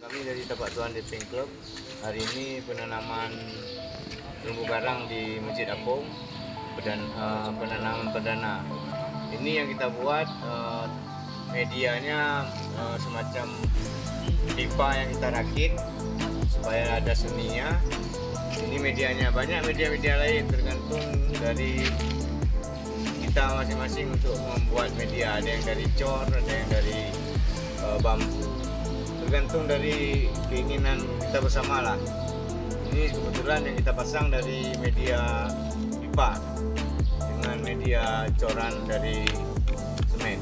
Kami dari Tapak Tuan Deping Club hari ini penanaman terumbu karang di Masjid Apung, penanaman perdana. Ini yang kita buat medianya semacam pipa yang kita rakit supaya ada seninya. Ini medianya, banyak media-media lain tergantung dari kita masing-masing untuk membuat media. Ada yang dari cor, ada yang dari bambu. Tergantung dari keinginan kita bersama lah. Ini kebetulan yang kita pasang dari media pipa dengan media coran dari semen.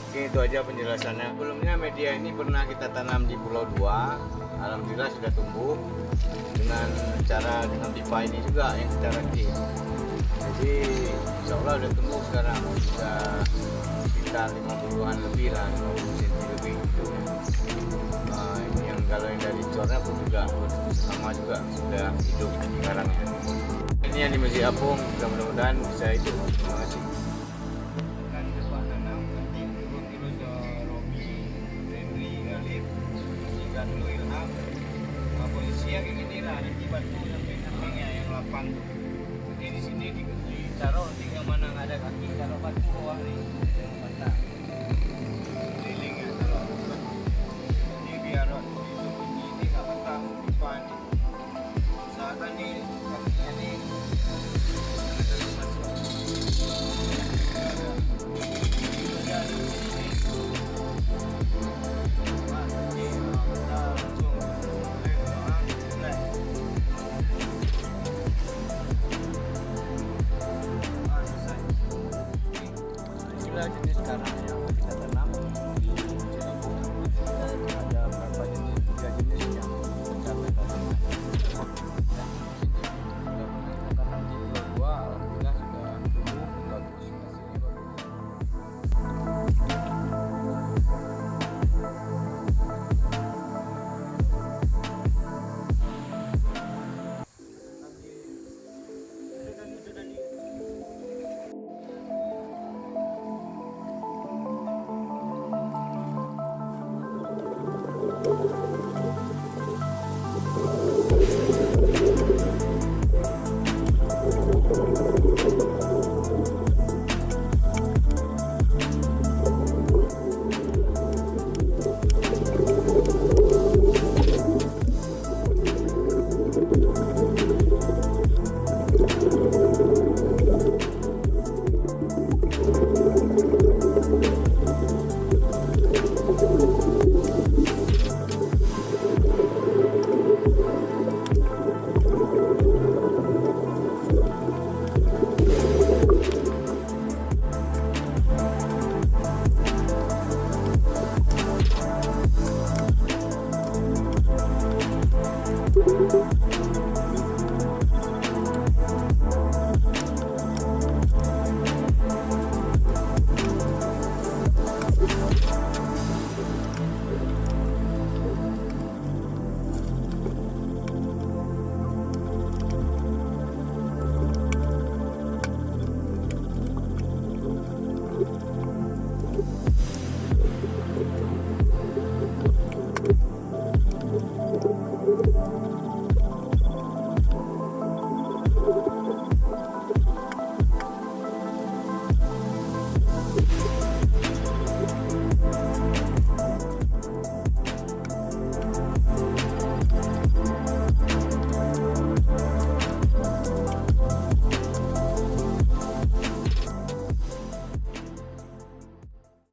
Oke, itu aja penjelasannya. Sebelumnya media ini pernah kita tanam di Pulau 2. Alhamdulillah sudah tumbuh dengan pipa ini juga yang kita rakit. Jadi insya Allah sudah tumbuh sekarang, sudah sekitar 50-an lebih lah, 50 cm lebih gitu. Ini yang kalau yang dari cornya pun juga sama juga sudah hidup karangnya. Ini yang di Masjid Apung, mudah-mudahan bisa hidup. Terima kasih. Dan depan tanam nanti terus Robi, Henry, Galip, juga dulu Ilham. Posisinya kayak gini lah, nanti batu sampai sampingnya yang 8 tuh. Jadi di sini ditaruh, tinggal mana nggak ada kaki, taruh batu bawah nih.